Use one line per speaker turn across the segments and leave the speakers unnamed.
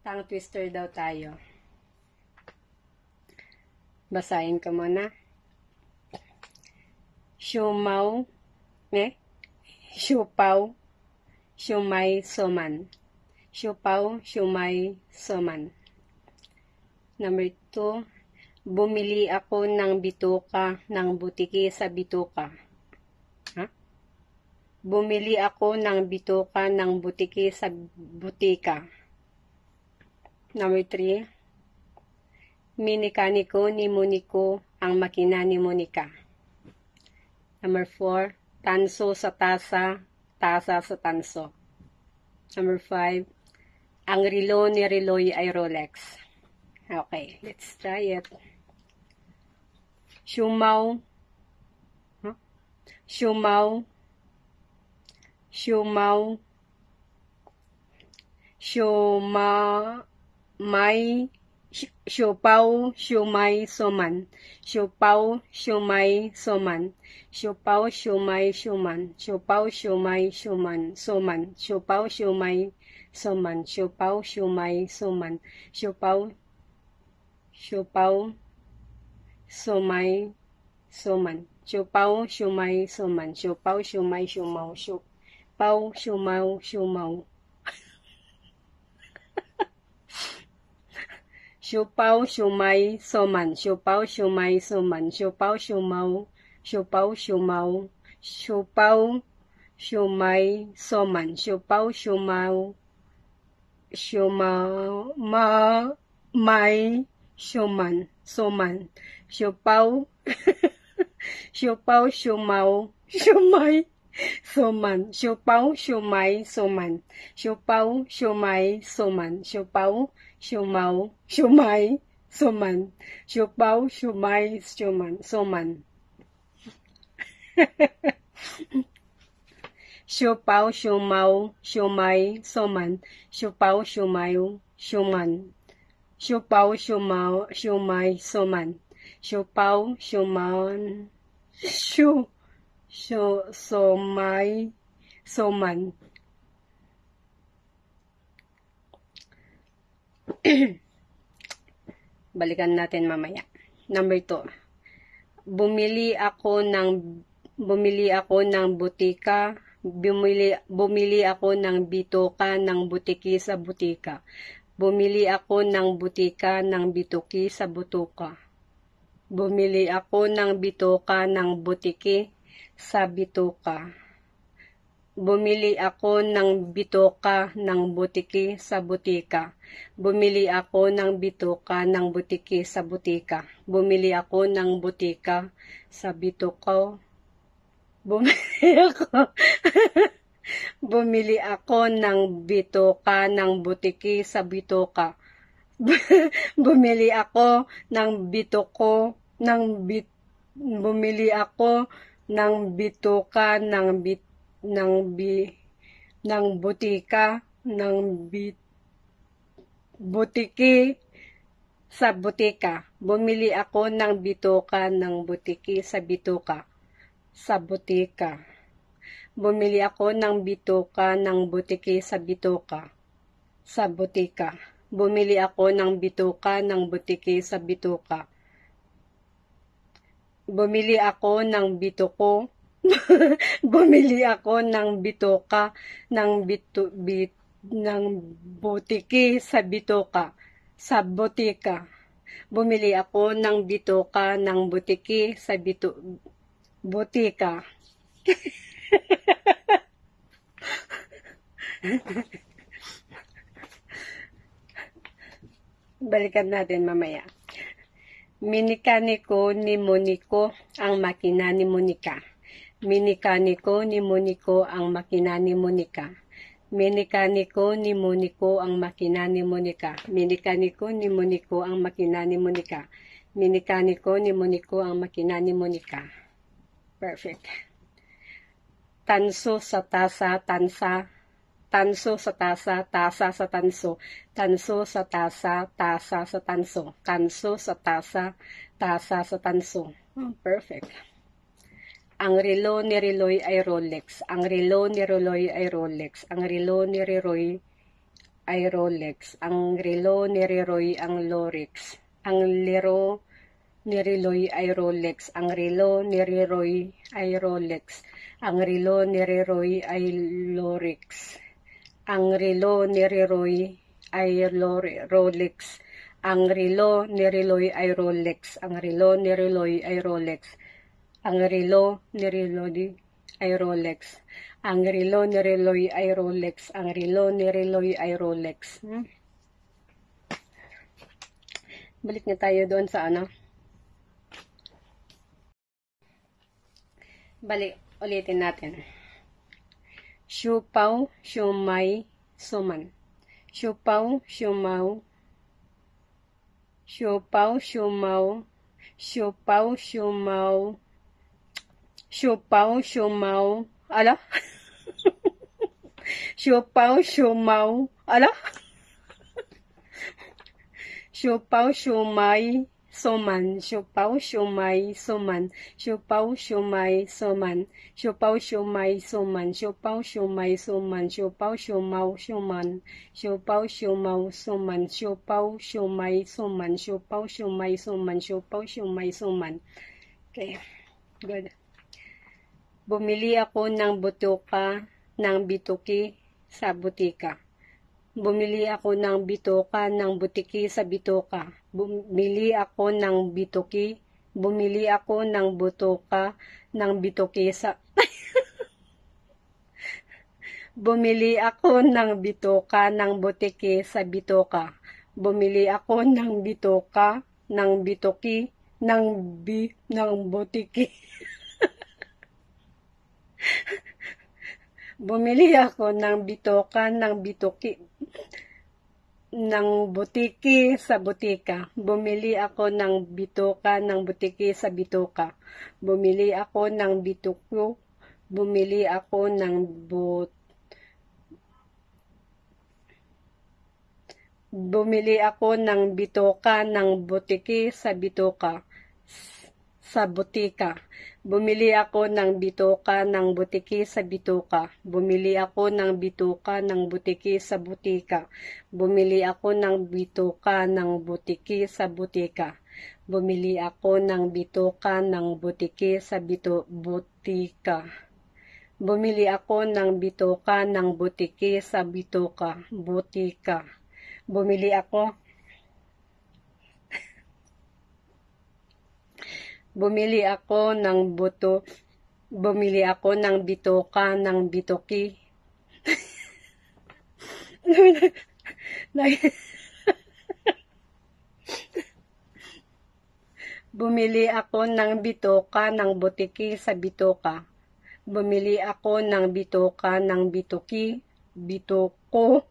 Tongue twister daw tayo. Basahin ko muna. Siumaw, siupaw, siumay, soman. Siupaw, siumay, soman. Number 2, bumili ako ng bituka ng butiki sa bituka. Bumili ako ng bituka ng butiki sa butika. Number 3, minikaniko ni Moniko ang makina ni Monica. Number 4, tanso sa tasa, tasa sa tanso. Number 5, ang relo ni Reloy ay Rolex. Okay, let's try it. Siumaw, siumaw, siumaw, siumay, siupaw, siumay, soman. Siupaw, siumay, soman. Siupaw, siumay, suman. Siupaw, siumay, suman. Soman. Siupaw, siumay, soman. Siupaw, siumay, soman. Siupaw, siupaw, sumay, soman. Siupaw, siumay, soman. Siupaw, siumay, sumaw. Siupaw, siumaw, sumaw. Siupaw, siumay, soman. Siupaw, siumay, soman. Siupaw, siumaw, siupaw, siumaw. Siupaw, siumay, soman. Siupaw, siumaw, may, suman, soman. Siupaw, siupaw, siumaw, siumay, soman. Siupaw, siumay, soman. Siupaw, siumay, soman. Siupaw, siumaw, siumay, soman. Siupaw, siumay, soman. Siupaw, siumaw, siumay, soman. Siupaw, siumaw, suman. Siupaw, siumaw, siumay, soman. Siupaw, siuman, somay, soman. Balikan natin mamaya. Number 2. Bumili ako ng butika. Bumili ako ng bituka ng butiki sa butika. Bumili ako ng butika ng bituki sa butuka. Bumili ako ng bituka ng butiki sa bituka. Bumili ako ng bituka ng butiki sa butika. Bumili ako ng bituka ng butiki sa butika. Bumili ako ng butika sa bituka. Bumili ako ng bituka ng butiki sa bituka. Bumili ako ng bituko bumili ako ng bituka ng butika butiki sa butika. Bumili ako ng bituka ng butiki sa bituka sa butika. Bumili ako ng bituka ng butiki sa bituka sa butika. Bumili ako ng bituka ng butiki sa bituka. Bumili ako ng bituko. Bumili ako ng bituka ng butiki sa bituka sa butika. Bumili ako ng bituka ng butiki sa butika. Balikan natin mamaya. Minikaniko ni Moniko ang makina ni Monica. Minikaniko ni Moniko ang makina ni Monica. Minikaniko ni Moniko ang makina ni Monica. Minikaniko ni Moniko ang makina ni Monica. Minikaniko ni Moniko ang makina ni Monica. Perfect. Tanso sa tasa, tansa. Tanso sa tasa, tasa sa tanso. Tanso sa tasa, tasa sa tanso. Tanso sa tasa, tasa sa tanso. Perfect. Ang relo ni Reloy ay Rolex. Ang relo ni Reloy ay Rolex. Ang relo ni Reloy ay Rolex. Ang relo ni Riroy ang Lorex. Ang lero ni Riloy ay Rolex. Ang relo ni Riroy ay Rolex. Ang relo ni Riroy ay Lorex. Ang relo ni Riroy ay Rolex. Ang relo ni Riloy ay Rolex. Ang relo ni Riloy ay Rolex. Ang relo ni Riloy ay Rolex. Ang relo ni Riloy ay Rolex. Ang relo ni Riloy ay Rolex. Balik na tayo doon sa ano. Balik, ulitin natin. Siupaw, siumay, suman. Siupaw, siumaw. Siupaw, siumaw. Siupaw, siumaw. Siupaw, siumaw. Ala? Siupaw, siumaw. Ala? Siupaw, siumay, suman. Siupaw, siumay, suman. Siupaw, siumay, suman. Siupaw, siumay, suman. Siupaw, siumay, suman. Siupaw, siumaw, suman. Siupaw, siumaw, suman. Siupaw, siumay, suman. Siupaw, siumay, suman. Siupaw, siumay, suman. Okay, good. Bumili ako ng butuka ng bituki sa butika. Bumili ako ng bituka ng butiki sa bituka. Bumili ako ng bituki. Bumili ako ng butuka ng bituki sa... Bumili ako ng bituka ng butiki sa bituka. Bumili ako ng bituka ng bituki ng butiki. Bumili ako ng bituka ng bituki ng butiki sa butika. Bumili ako ng bituka ng butiki sa bituka. Bumili ako ng bituko. Bumili ako ng Bumili ako ng bituka ng butiki sa bituka. Sa butika. Bumili ako ng bituka ng butiki sa bituka. Bumili ako ng bituka ng butiki sa butika. Bumili ako ng bituka ng butiki sa butika. Bumili ako ng bituka ng butiki sa butika. Bumili ako ng bituka ng butiki sa bituka. Butika. Bumili ako Bumili ako ng Bumili ako ng bituka ng bituki. Bumili ako ng bituka ng butiki sa bituka. Bumili ako ng bituka ng bituki. Bituko.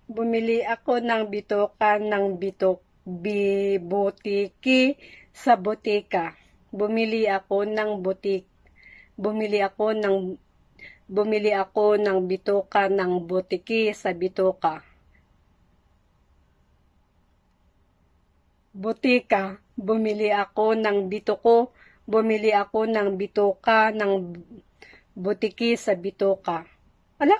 Bumili ako ng bituka ng butiki sa butika. Bumili ako ng Bumili ako ng bituka ng butiki sa bituka. Butika. Bumili ako ng bituko. Bumili ako ng bituka ng butiki sa bituka. Ala?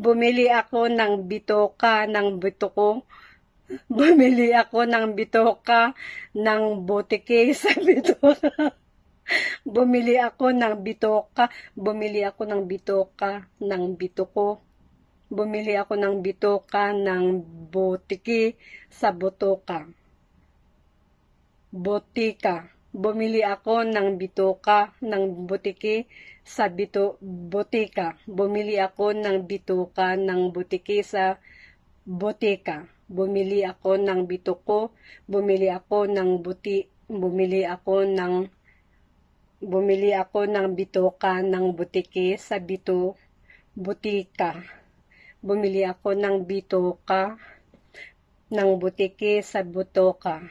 Bumili ako ng bituka ng bituko. Bumili ako ng bituka ng butiki sa bituka. Bumili ako ng bituka. Bumili ako ng bituka ng bituko. Bumili ako ng bituka ng butiki sa butuka. Butika. Bumili ako ng bituka ng butiki sa butika. Bumili ako ng bituka ng butiki sa butika. Bumili ako ng bituko. Bumili ako ng Bumili ako ng bituka ng butiki sa butika. Bumili ako ng bituka ng butiki sa butoka.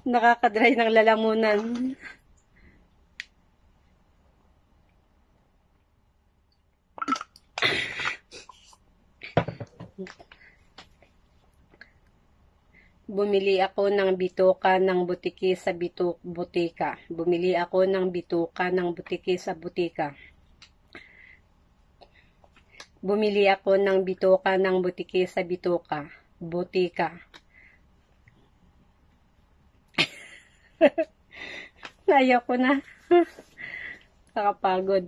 Nakakadry ng lalamunan. Bumili ako ng bituka ng butiki sa butika. Bumili ako ng bituka ng butiki sa butika. Bumili ako ng bituka ng butiki sa butika. Ayoko na. Nakapagod.